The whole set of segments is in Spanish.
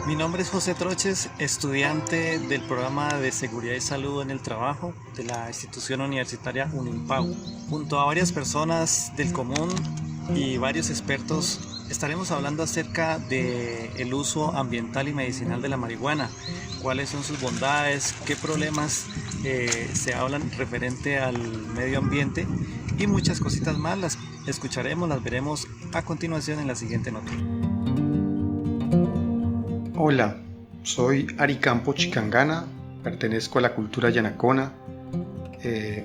Mi nombre es José Troches, estudiante del programa de Seguridad y Salud en el Trabajo de la institución universitaria Unimpau. Junto a varias personas del común y varios expertos estaremos hablando acerca del uso ambiental y medicinal de la marihuana, cuáles son sus bondades, qué problemas se hablan referente al medio ambiente y muchas cositas más. Las escucharemos, las veremos a continuación en la siguiente nota. Hola, soy Ari Campo Chicangana, pertenezco a la cultura yanacona,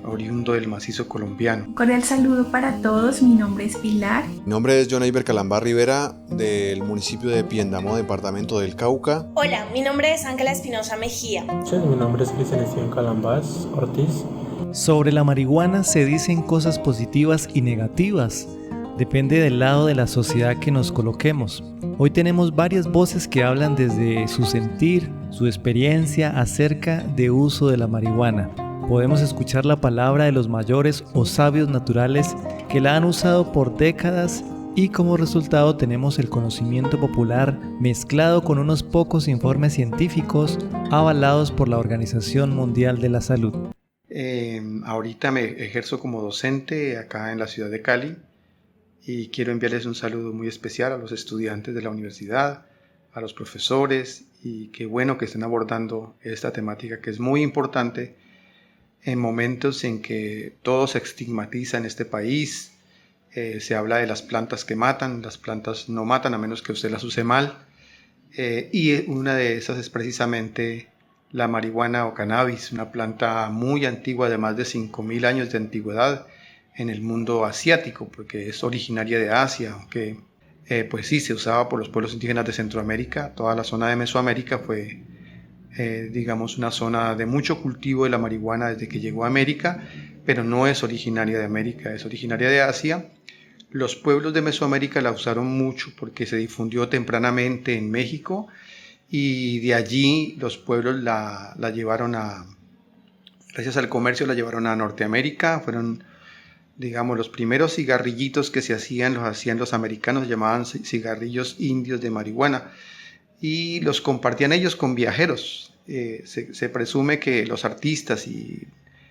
oriundo del macizo colombiano. Un cordial saludo para todos, mi nombre es Pilar. Mi nombre es John Eiber Calambá Rivera, del municipio de Piendamó, departamento del Cauca. Hola, mi nombre es Ángela Espinosa Mejía. Mi nombre es Cristian Esteban Calambás Ortiz. Sobre la marihuana se dicen cosas positivas y negativas. Depende del lado de la sociedad que nos coloquemos. Hoy tenemos varias voces que hablan desde su sentir, su experiencia acerca de uso de la marihuana. Podemos escuchar la palabra de los mayores o sabios naturales que la han usado por décadas y como resultado tenemos el conocimiento popular mezclado con unos pocos informes científicos avalados por la Organización Mundial de la Salud. Ahorita me ejerzo como docente acá en la ciudad de Cali y quiero enviarles un saludo muy especial a los estudiantes de la universidad, a los profesores, y qué bueno que estén abordando esta temática que es muy importante en momentos en que todo se estigmatiza en este país. Se habla de las plantas que matan, las plantas no matan a menos que usted las use mal, y una de esas es precisamente la marihuana o cannabis, una planta muy antigua de más de 5.000 años de antigüedad en el mundo asiático, porque es originaria de Asia, aunque pues sí se usaba por los pueblos indígenas de Centroamérica. Toda la zona de Mesoamérica fue digamos una zona de mucho cultivo de la marihuana desde que llegó a América, pero no es originaria de América, es originaria de Asia. Los pueblos de Mesoamérica la usaron mucho porque se difundió tempranamente en México y de allí los pueblos la llevaron gracias al comercio la llevaron a Norteamérica. Fueron, digamos, los primeros cigarrillitos que se hacían, los hacían los americanos, se llamaban cigarrillos indios de marihuana y los compartían ellos con viajeros. Se presume que los artistas y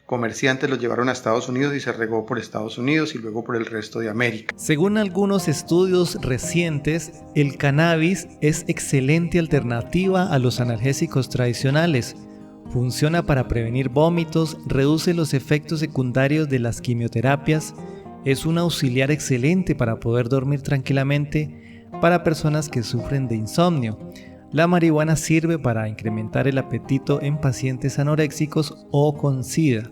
comerciantes los llevaron a Estados Unidos y se regó por Estados Unidos y luego por el resto de América. Según algunos estudios recientes, el cannabis es excelente alternativa a los analgésicos tradicionales. Funciona para prevenir vómitos, reduce los efectos secundarios de las quimioterapias, es un auxiliar excelente para poder dormir tranquilamente para personas que sufren de insomnio. La marihuana sirve para incrementar el apetito en pacientes anoréxicos o con SIDA.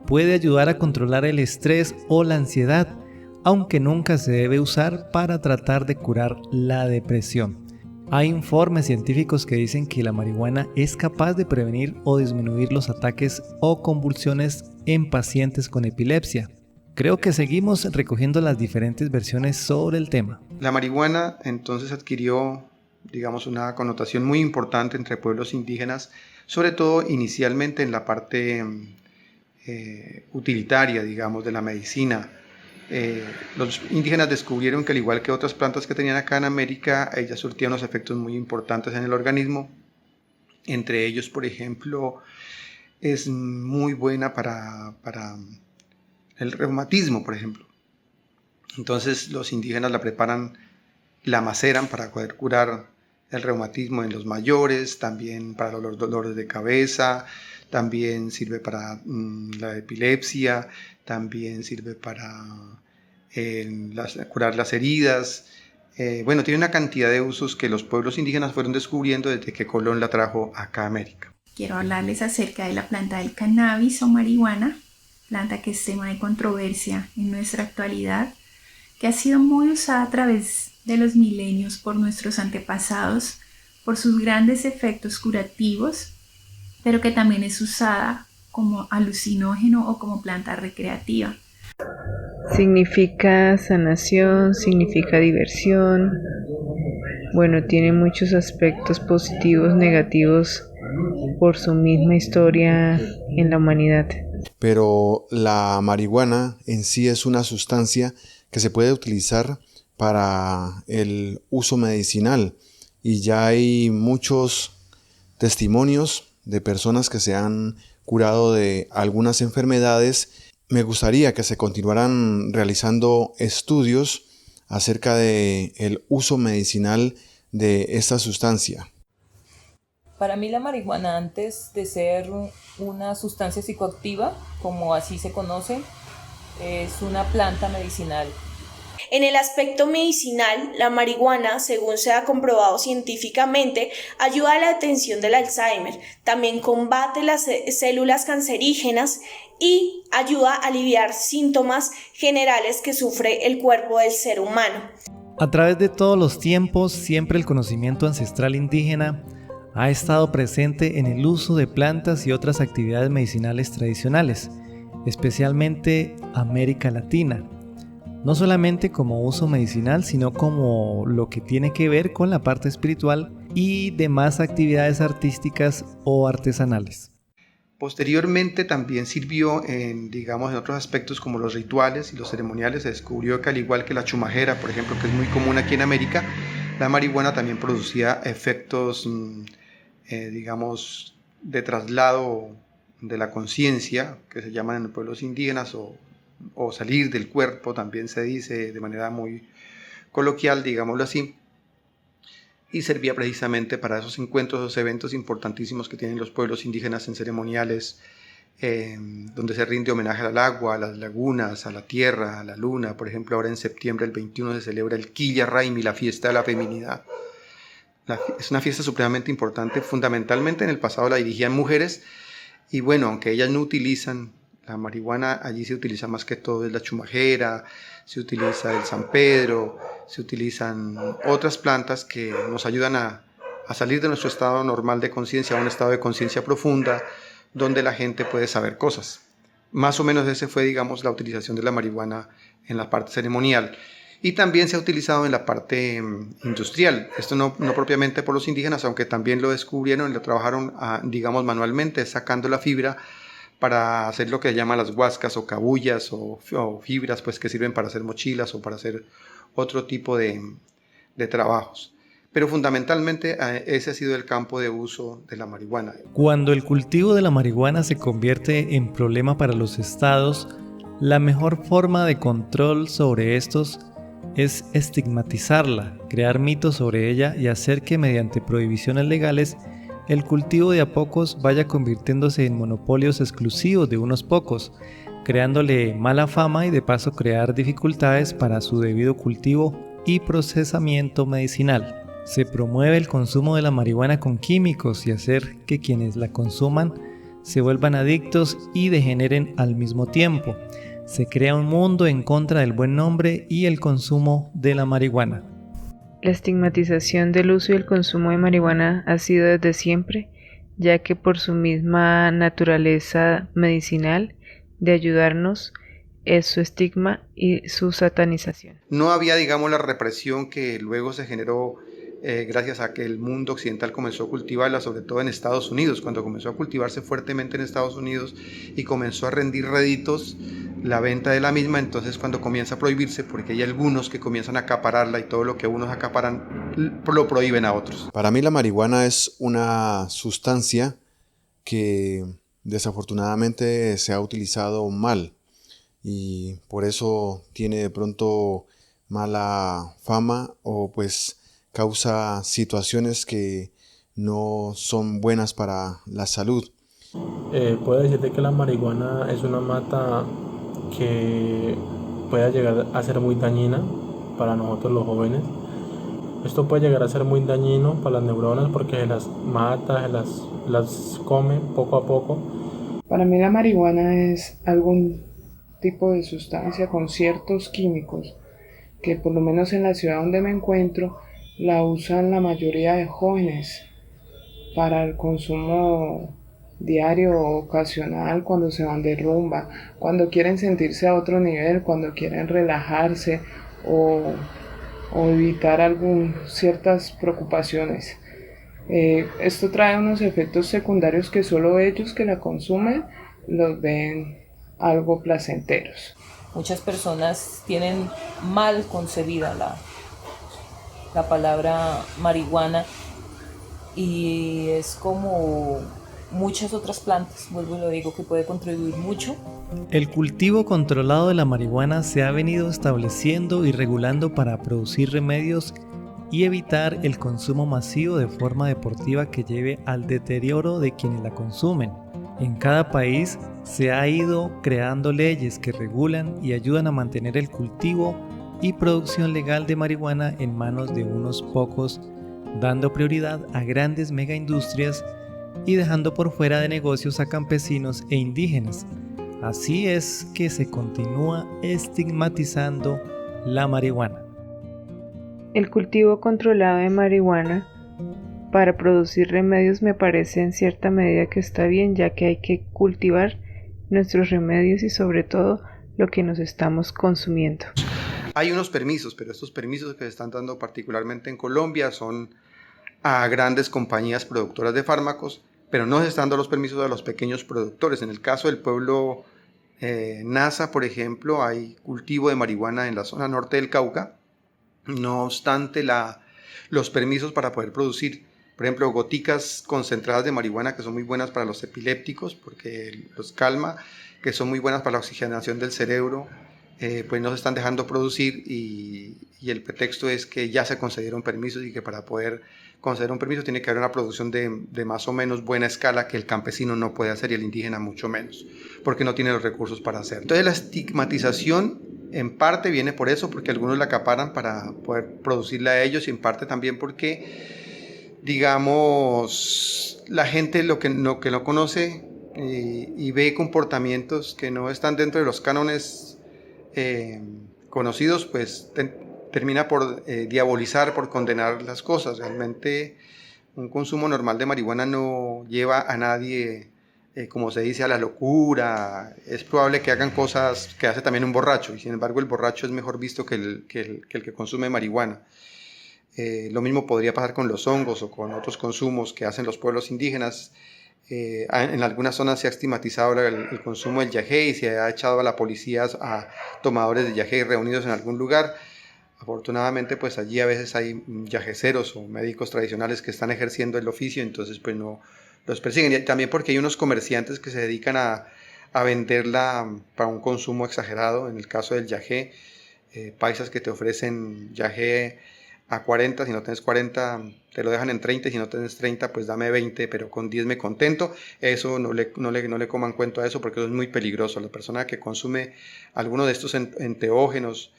Puede ayudar a controlar el estrés o la ansiedad, aunque nunca se debe usar para tratar de curar la depresión. Hay informes científicos que dicen que la marihuana es capaz de prevenir o disminuir los ataques o convulsiones en pacientes con epilepsia. Creo que seguimos recogiendo las diferentes versiones sobre el tema. La marihuana entonces adquirió, digamos, una connotación muy importante entre pueblos indígenas, sobre todo inicialmente en la parte utilitaria, digamos, de la medicina. Los indígenas descubrieron que al igual que otras plantas que tenían acá en América, ellas surtían unos efectos muy importantes en el organismo. Entre ellos, por ejemplo, es muy buena para el reumatismo, por ejemplo. Entonces los indígenas la preparan, la maceran para poder curar el reumatismo en los mayores, también para los dolores de cabeza, también sirve para la epilepsia, también sirve para curar las heridas. Bueno, tiene una cantidad de usos que los pueblos indígenas fueron descubriendo desde que Colón la trajo acá a América. Quiero hablarles acerca de la planta del cannabis o marihuana, planta que es tema de controversia en nuestra actualidad, que ha sido muy usada a través de los milenios por nuestros antepasados por sus grandes efectos curativos, pero que también es usada como alucinógeno o como planta recreativa. Significa sanación, significa diversión. Bueno, tiene muchos aspectos positivos, negativos por su misma historia en la humanidad. Pero la marihuana en sí es una sustancia que se puede utilizar para el uso medicinal y ya hay muchos testimonios de personas que se han curado de algunas enfermedades. Me gustaría que se continuaran realizando estudios acerca del uso medicinal de esta sustancia. Para mí la marihuana, antes de ser una sustancia psicoactiva, como así se conoce, es una planta medicinal. En el aspecto medicinal, la marihuana, según se ha comprobado científicamente, ayuda a la detención del Alzheimer, también combate las células cancerígenas y ayuda a aliviar síntomas generales que sufre el cuerpo del ser humano. A través de todos los tiempos, siempre el conocimiento ancestral indígena ha estado presente en el uso de plantas y otras actividades medicinales tradicionales, especialmente América Latina. No solamente como uso medicinal, sino como lo que tiene que ver con la parte espiritual y demás actividades artísticas o artesanales. Posteriormente también sirvió en otros aspectos como los rituales y los ceremoniales. Se descubrió que al igual que la chumajera, por ejemplo, que es muy común aquí en América, la marihuana también producía efectos, de traslado de la conciencia, que se llaman en los pueblos indígenas, o salir del cuerpo, también se dice de manera muy coloquial, digámoslo así, y servía precisamente para esos encuentros, esos eventos importantísimos que tienen los pueblos indígenas en ceremoniales, donde se rinde homenaje al agua, a las lagunas, a la tierra, a la luna. Por ejemplo, ahora en septiembre, el 21, se celebra el Quilla Raimi, la fiesta de la feminidad. Es una fiesta supremamente importante. Fundamentalmente en el pasado la dirigían mujeres, y bueno, aunque ellas no utilizan la marihuana, allí se utiliza más que todo es la chumajera, se utiliza el San Pedro, se utilizan otras plantas que nos ayudan a salir de nuestro estado normal de conciencia a un estado de conciencia profunda, donde la gente puede saber cosas. Más o menos ese fue, la utilización de la marihuana en la parte ceremonial. Y también se ha utilizado en la parte industrial. Esto no propiamente por los indígenas, aunque también lo descubrieron y lo trabajaron, manualmente, sacando la fibra para hacer lo que se llama las huascas o cabullas o fibras, pues, que sirven para hacer mochilas o para hacer otro tipo de trabajos. Pero fundamentalmente ese ha sido el campo de uso de la marihuana. Cuando el cultivo de la marihuana se convierte en problema para los estados, la mejor forma de control sobre estos es estigmatizarla, crear mitos sobre ella y hacer que mediante prohibiciones legales el cultivo de a pocos vaya convirtiéndose en monopolios exclusivos de unos pocos, creándole mala fama y de paso crear dificultades para su debido cultivo y procesamiento medicinal. Se promueve el consumo de la marihuana con químicos y hacer que quienes la consuman se vuelvan adictos y degeneren al mismo tiempo. Se crea un mundo en contra del buen nombre y el consumo de la marihuana. La estigmatización del uso y el consumo de marihuana ha sido desde siempre, ya que por su misma naturaleza medicinal de ayudarnos es su estigma y su satanización. No había, la represión que luego se generó gracias a que el mundo occidental comenzó a cultivarla, sobre todo en Estados Unidos. Cuando comenzó a cultivarse fuertemente en Estados Unidos y comenzó a rendir réditos la venta de la misma, entonces cuando comienza a prohibirse, porque hay algunos que comienzan a acapararla y todo lo que unos acaparan lo prohíben a otros. Para mí la marihuana es una sustancia que desafortunadamente se ha utilizado mal y por eso tiene de pronto mala fama o pues causa situaciones que no son buenas para la salud. Puedo decirte que la marihuana es una mata que puede llegar a ser muy dañina para nosotros los jóvenes. Esto puede llegar a ser muy dañino para las neuronas porque se las mata, las come poco a poco. Para mí la marihuana es algún tipo de sustancia con ciertos químicos que por lo menos en la ciudad donde me encuentro la usan la mayoría de jóvenes para el consumo diario o ocasional, cuando se van de rumba, cuando quieren sentirse a otro nivel, cuando quieren relajarse o evitar ciertas preocupaciones. Esto trae unos efectos secundarios que solo ellos que la consumen los ven algo placenteros. Muchas personas tienen mal concebida la palabra marihuana, y es como muchas otras plantas, vuelvo y lo digo, que puede contribuir mucho. El cultivo controlado de la marihuana se ha venido estableciendo y regulando para producir remedios y evitar el consumo masivo de forma deportiva que lleve al deterioro de quienes la consumen. En cada país se ha ido creando leyes que regulan y ayudan a mantener el cultivo y producción legal de marihuana en manos de unos pocos, dando prioridad a grandes megaindustrias y dejando por fuera de negocios a campesinos e indígenas. Así es que se continúa estigmatizando la marihuana. El cultivo controlado de marihuana para producir remedios me parece en cierta medida que está bien, ya que hay que cultivar nuestros remedios y sobre todo lo que nos estamos consumiendo. Hay unos permisos, pero estos permisos que se están dando particularmente en Colombia son a grandes compañías productoras de fármacos, pero no se están dando los permisos a los pequeños productores. En el caso del pueblo Nasa, por ejemplo, hay cultivo de marihuana en la zona norte del Cauca. No obstante, los permisos para poder producir, por ejemplo, goticas concentradas de marihuana, que son muy buenas para los epilépticos porque los calma, que son muy buenas para la oxigenación del cerebro, pues no se están dejando producir, y el pretexto es que ya se concedieron permisos y que para poder conceder un permiso tiene que haber una producción de más o menos buena escala que el campesino no puede hacer y el indígena mucho menos, porque no tiene los recursos para hacer. Entonces la estigmatización en parte viene por eso, porque algunos la acaparan para poder producirla a ellos, y en parte también porque, digamos, la gente lo que no conoce y ve comportamientos que no están dentro de los cánones conocidos, pues termina por diabolizar, por condenar las cosas. Realmente un consumo normal de marihuana no lleva a nadie, como se dice, a la locura. Es probable que hagan cosas que hace también un borracho, y sin embargo el borracho es mejor visto que el que consume marihuana. Lo mismo podría pasar con los hongos o con otros consumos que hacen los pueblos indígenas. En algunas zonas se ha estigmatizado el consumo del yagé y se ha echado a la policía a tomadores de yagé reunidos en algún lugar. Afortunadamente, pues allí a veces hay yageceros o médicos tradicionales que están ejerciendo el oficio, entonces pues no los persiguen. Y también porque hay unos comerciantes que se dedican a venderla para un consumo exagerado. En el caso del yagé, paisas que te ofrecen yagé a 40, si no tienes 40 te lo dejan en 30, y si no tienes 30 pues dame 20, pero con 10 me contento. Eso no le coman cuento a eso, porque eso es muy peligroso. La persona que consume alguno de estos enteógenos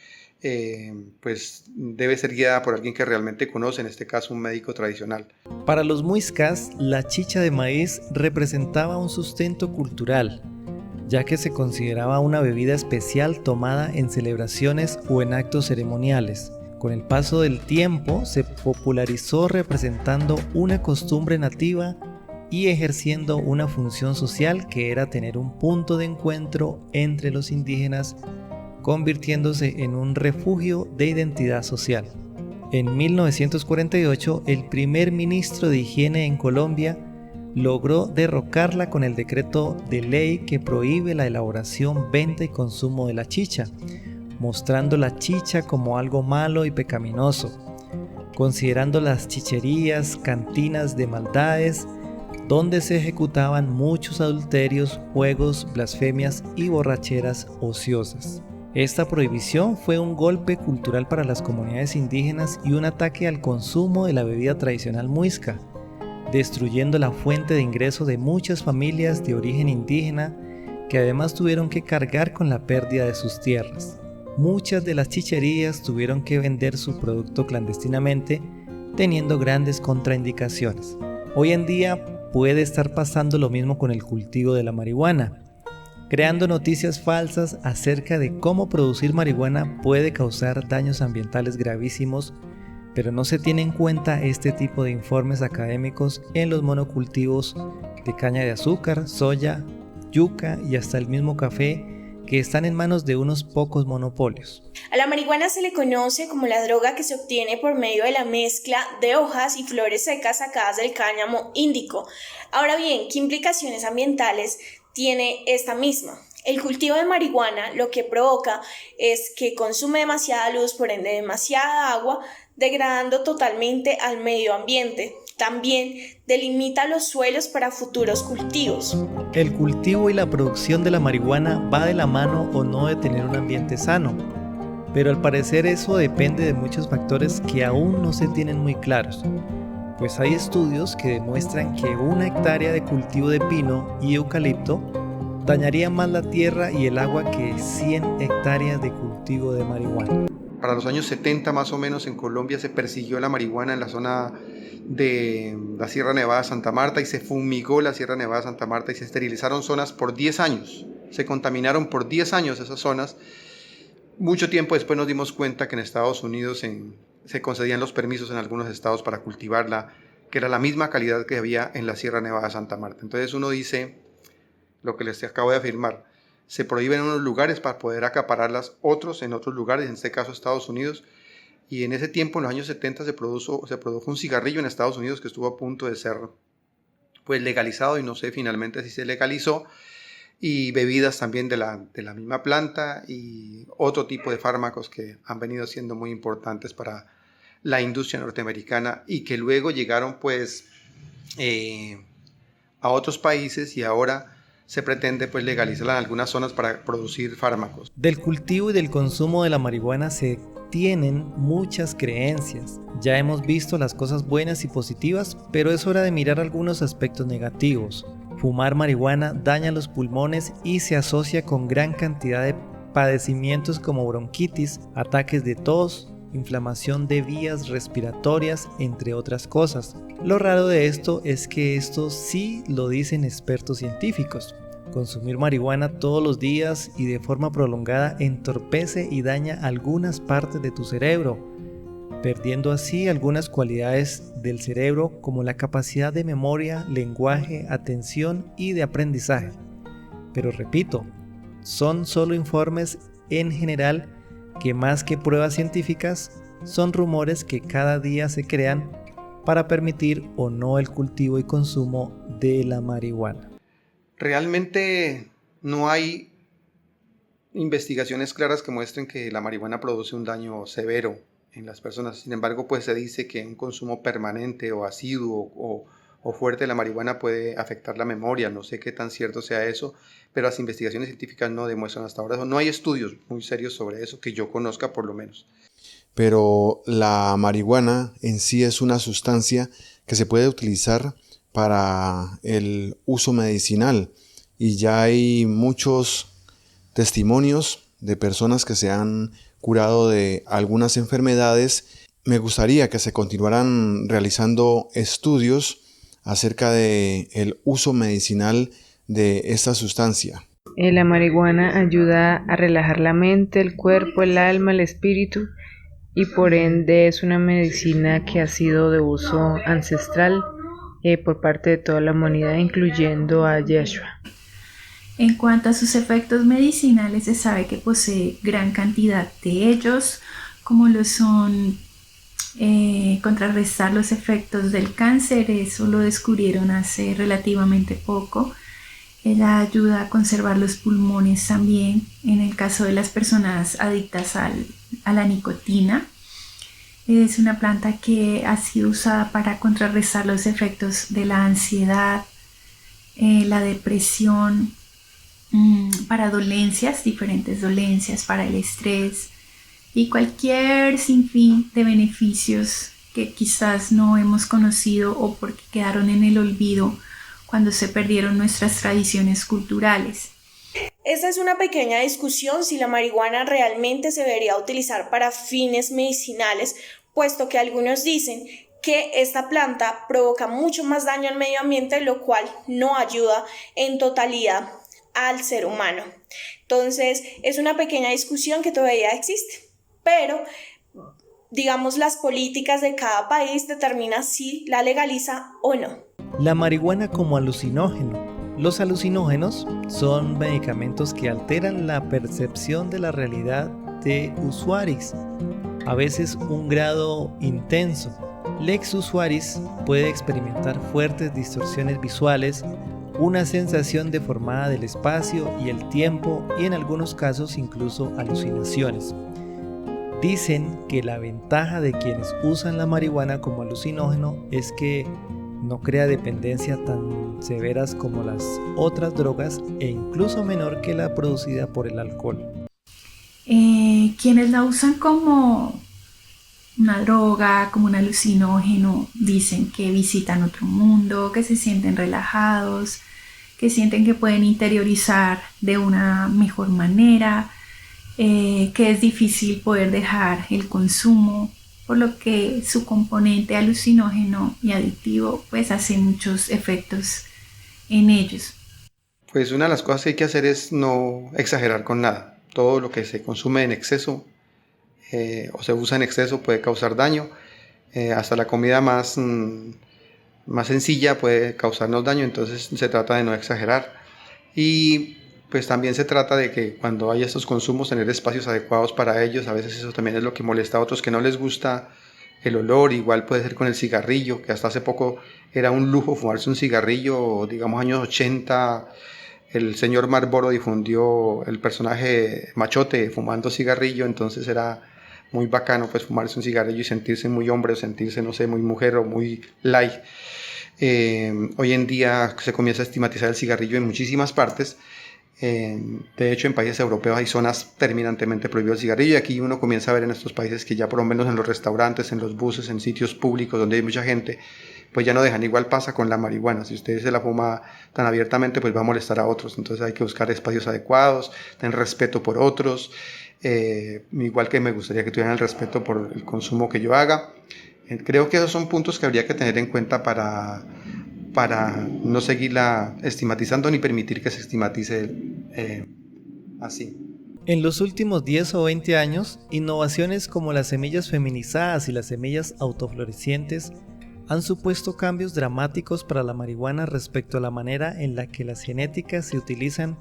pues debe ser guiada por alguien que realmente conoce, en este caso un médico tradicional. Para los muiscas, la chicha de maíz representaba un sustento cultural, ya que se consideraba una bebida especial tomada en celebraciones o en actos ceremoniales. Con el paso del tiempo se popularizó representando una costumbre nativa y ejerciendo una función social que era tener un punto de encuentro entre los indígenas, convirtiéndose en un refugio de identidad social. En 1948, el primer ministro de Higiene en Colombia logró derrocarla con el decreto de ley que prohíbe la elaboración, venta y consumo de la chicha, mostrando la chicha como algo malo y pecaminoso, considerando las chicherías cantinas de maldades donde se ejecutaban muchos adulterios, juegos, blasfemias y borracheras ociosas. Esta prohibición fue un golpe cultural para las comunidades indígenas y un ataque al consumo de la bebida tradicional muisca, destruyendo la fuente de ingreso de muchas familias de origen indígena que además tuvieron que cargar con la pérdida de sus tierras. Muchas de las chicherías tuvieron que vender su producto clandestinamente, teniendo grandes contraindicaciones. Hoy en día puede estar pasando lo mismo con el cultivo de la marihuana, creando noticias falsas acerca de cómo producir marihuana puede causar daños ambientales gravísimos, pero no se tiene en cuenta este tipo de informes académicos en los monocultivos de caña de azúcar, soya, yuca y hasta el mismo café, que están en manos de unos pocos monopolios. A la marihuana se le conoce como la droga que se obtiene por medio de la mezcla de hojas y flores secas sacadas del cáñamo índico. Ahora bien, ¿qué implicaciones ambientales tiene esta misma? El cultivo de marihuana lo que provoca es que consume demasiada luz, por ende demasiada agua, degradando totalmente al medio ambiente. También delimita los suelos para futuros cultivos. El cultivo y la producción de la marihuana va de la mano o no de tener un ambiente sano, pero al parecer eso depende de muchos factores que aún no se tienen muy claros, pues hay estudios que demuestran que 1 hectárea de cultivo de pino y eucalipto dañaría más la tierra y el agua que 100 hectáreas de cultivo de marihuana. Para los años 70 más o menos en Colombia se persiguió la marihuana en la zona de la Sierra Nevada de Santa Marta y se fumigó la Sierra Nevada de Santa Marta y se esterilizaron zonas por 10 años. Se contaminaron por 10 años esas zonas. Mucho tiempo después nos dimos cuenta que en Estados Unidos se concedían los permisos en algunos estados para cultivarla, que era la misma calidad que había en la Sierra Nevada de Santa Marta. Entonces uno dice, lo que les acabo de afirmar, se prohíben en unos lugares para poder acapararlas otros en otros lugares, en este caso Estados Unidos, y en ese tiempo, en los años 70, se produjo un cigarrillo en Estados Unidos que estuvo a punto de ser pues legalizado, y no sé finalmente si se legalizó, y bebidas también de la misma planta y otro tipo de fármacos que han venido siendo muy importantes para la industria norteamericana y que luego llegaron pues a otros países, y ahora se pretende pues legalizarla en algunas zonas para producir fármacos. Del cultivo y del consumo de la marihuana se tienen muchas creencias. Ya hemos visto las cosas buenas y positivas, pero es hora de mirar algunos aspectos negativos. Fumar marihuana daña los pulmones y se asocia con gran cantidad de padecimientos como bronquitis, ataques de tos, inflamación de vías respiratorias, entre otras cosas. Lo raro de esto es que esto sí lo dicen expertos científicos. Consumir marihuana todos los días y de forma prolongada entorpece y daña algunas partes de tu cerebro, perdiendo así algunas cualidades del cerebro como la capacidad de memoria, lenguaje, atención y de aprendizaje. Pero repito, son solo informes en general que más que pruebas científicas, son rumores que cada día se crean para permitir o no el cultivo y consumo de la marihuana. Realmente no hay investigaciones claras que muestren que la marihuana produce un daño severo en las personas. Sin embargo, pues se dice que un consumo permanente o asiduo o fuerte de la marihuana puede afectar la memoria. No sé qué tan cierto sea eso, pero las investigaciones científicas no demuestran hasta ahora eso. No hay estudios muy serios sobre eso, que yo conozca por lo menos. Pero la marihuana en sí es una sustancia que se puede utilizar para el uso medicinal, y ya hay muchos testimonios de personas que se han curado de algunas enfermedades. Me gustaría que se continuaran realizando estudios acerca de el uso medicinal de esta sustancia. La marihuana ayuda a relajar la mente, el cuerpo, el alma, el espíritu, y por ende es una medicina que ha sido de uso ancestral por parte de toda la humanidad, incluyendo a Yeshua. En cuanto a sus efectos medicinales, se sabe que posee gran cantidad de ellos, como lo son contrarrestar los efectos del cáncer. Eso lo descubrieron hace relativamente poco. Ella ayuda a conservar los pulmones también, en el caso de las personas adictas a la nicotina. Es una planta que ha sido usada para contrarrestar los efectos de la ansiedad, la depresión, para dolencias, diferentes dolencias, para el estrés y cualquier sinfín de beneficios que quizás no hemos conocido o porque quedaron en el olvido cuando se perdieron nuestras tradiciones culturales. Esta es una pequeña discusión si la marihuana realmente se debería utilizar para fines medicinales, puesto que algunos dicen que esta planta provoca mucho más daño al medio ambiente, lo cual no ayuda en totalidad al ser humano. Entonces es una pequeña discusión que todavía existe, pero digamos las políticas de cada país determinan si la legaliza o no. La marihuana como alucinógeno. Los alucinógenos son medicamentos que alteran la percepción de la realidad de usuarios, a veces un grado intenso. Lex usuaris puede experimentar fuertes distorsiones visuales, una sensación deformada del espacio y el tiempo y en algunos casos incluso alucinaciones. Dicen que la ventaja de quienes usan la marihuana como alucinógeno es que no crea dependencia tan severas como las otras drogas e incluso menor que la producida por el alcohol. Quienes la usan como una droga, como un alucinógeno, dicen que visitan otro mundo, que se sienten relajados, que sienten que pueden interiorizar de una mejor manera, que es difícil poder dejar el consumo, por lo que su componente alucinógeno y adictivo pues hace muchos efectos en ellos. Pues una de las cosas que hay que hacer es no exagerar con nada. Todo lo que se consume en exceso o se usa en exceso puede causar daño. Hasta la comida más sencilla puede causarnos daño, entonces se trata de no exagerar. Y pues también se trata de que cuando hay estos consumos tener espacios adecuados para ellos. A veces eso también es lo que molesta a otros, que no les gusta el olor. Igual puede ser con el cigarrillo, que hasta hace poco era un lujo fumarse un cigarrillo, digamos años 80. El señor Marlboro difundió el personaje Machote fumando cigarrillo, entonces era muy bacano pues fumarse un cigarrillo y sentirse muy hombre o sentirse, no sé, muy mujer o muy light. Hoy en día se comienza a estigmatizar el cigarrillo en muchísimas partes. De hecho, en países europeos hay zonas terminantemente prohibido el cigarrillo, y aquí uno comienza a ver en estos países que ya por lo menos en los restaurantes, en los buses, en sitios públicos donde hay mucha gente, pues ya no dejan. Igual pasa con la marihuana. Si usted se la fuma tan abiertamente, pues va a molestar a otros. Entonces hay que buscar espacios adecuados, tener respeto por otros, igual que me gustaría que tuvieran el respeto por el consumo que yo haga. Creo que esos son puntos que habría que tener en cuenta para no seguirla estigmatizando ni permitir que se estigmatice así. En los últimos 10 o 20 años, innovaciones como las semillas feminizadas y las semillas autoflorecientes han supuesto cambios dramáticos para la marihuana respecto a la manera en la que las genéticas se utilizan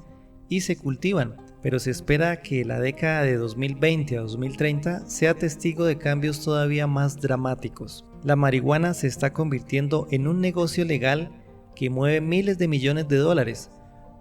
y se cultivan, pero se espera que la década de 2020 a 2030 sea testigo de cambios todavía más dramáticos. La marihuana se está convirtiendo en un negocio legal que mueve miles de millones de dólares.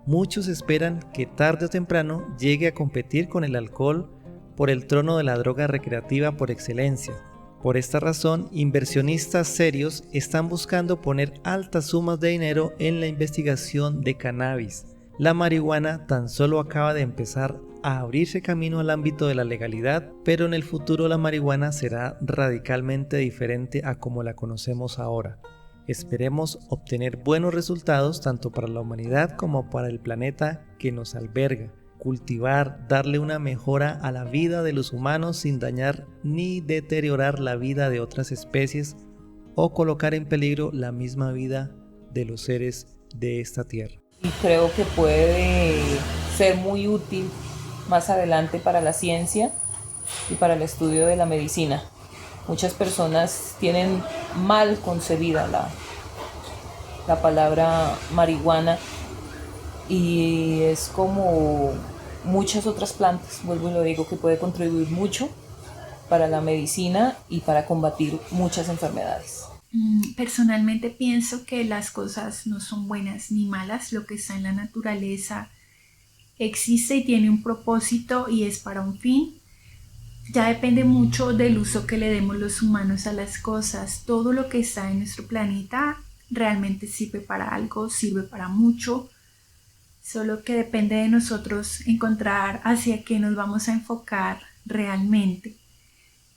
Muchos esperan que tarde o temprano llegue a competir con el alcohol por el trono de la droga recreativa por excelencia. Por esta razón, inversionistas serios están buscando poner altas sumas de dinero en la investigación de cannabis. La marihuana tan solo acaba de empezar a abrirse camino al ámbito de la legalidad, pero en el futuro la marihuana será radicalmente diferente a como la conocemos ahora. Esperemos obtener buenos resultados tanto para la humanidad como para el planeta que nos alberga. Cultivar, darle una mejora a la vida de los humanos sin dañar ni deteriorar la vida de otras especies o colocar en peligro la misma vida de los seres de esta tierra. Y creo que puede ser muy útil más adelante para la ciencia y para el estudio de la medicina. Muchas personas tienen mal concebida la palabra marihuana, y es como muchas otras plantas, vuelvo y lo digo, que puede contribuir mucho para la medicina y para combatir muchas enfermedades. Personalmente pienso que las cosas no son buenas ni malas. Lo que está en la naturaleza existe y tiene un propósito y es para un fin. Ya depende mucho del uso que le demos los humanos a las cosas. Todo lo que está en nuestro planeta realmente sirve para algo, sirve para mucho. Solo que depende de nosotros encontrar hacia qué nos vamos a enfocar realmente.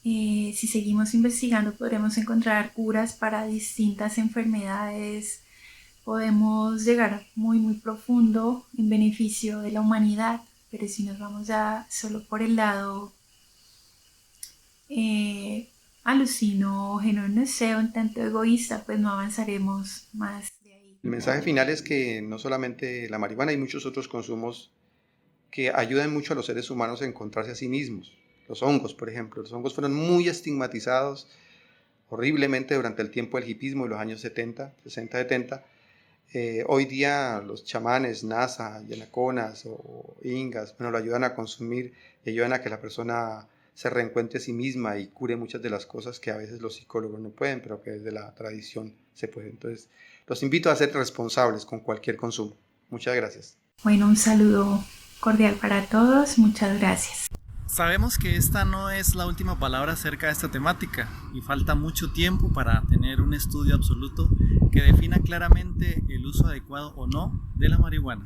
Si seguimos investigando podremos encontrar curas para distintas enfermedades, podemos llegar muy profundo en beneficio de la humanidad, pero si nos vamos ya solo por el lado alucinógeno, no sé, un tanto egoísta, pues no avanzaremos más de ahí. El mensaje final es que no solamente la marihuana, hay muchos otros consumos que ayudan mucho a los seres humanos a encontrarse a sí mismos. Los hongos, por ejemplo. Los hongos fueron muy estigmatizados horriblemente durante el tiempo del hipismo de los años 70, 60, 70. Hoy día los chamanes, nasa, yanaconas o ingas, lo ayudan a consumir y ayudan a que la persona se reencuentre a sí misma y cure muchas de las cosas que a veces los psicólogos no pueden, pero que desde la tradición se puede. Entonces, los invito a ser responsables con cualquier consumo. Muchas gracias. Bueno, un saludo cordial para todos. Muchas gracias. Sabemos que esta no es la última palabra acerca de esta temática y falta mucho tiempo para tener un estudio absoluto que defina claramente el uso adecuado o no de la marihuana.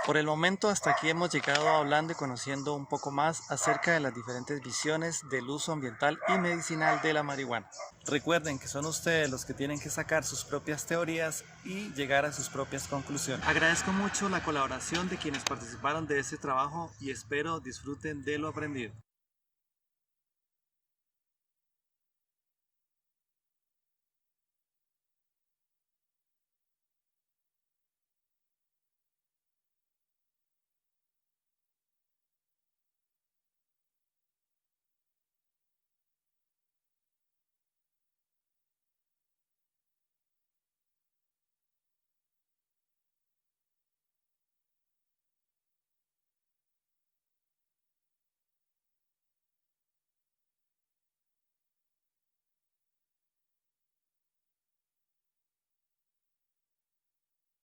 Por el momento hasta aquí hemos llegado hablando y conociendo un poco más acerca de las diferentes visiones del uso ambiental y medicinal de la marihuana. Recuerden que son ustedes los que tienen que sacar sus propias teorías y llegar a sus propias conclusiones. Agradezco mucho la colaboración de quienes participaron de este trabajo y espero disfruten de lo aprendido.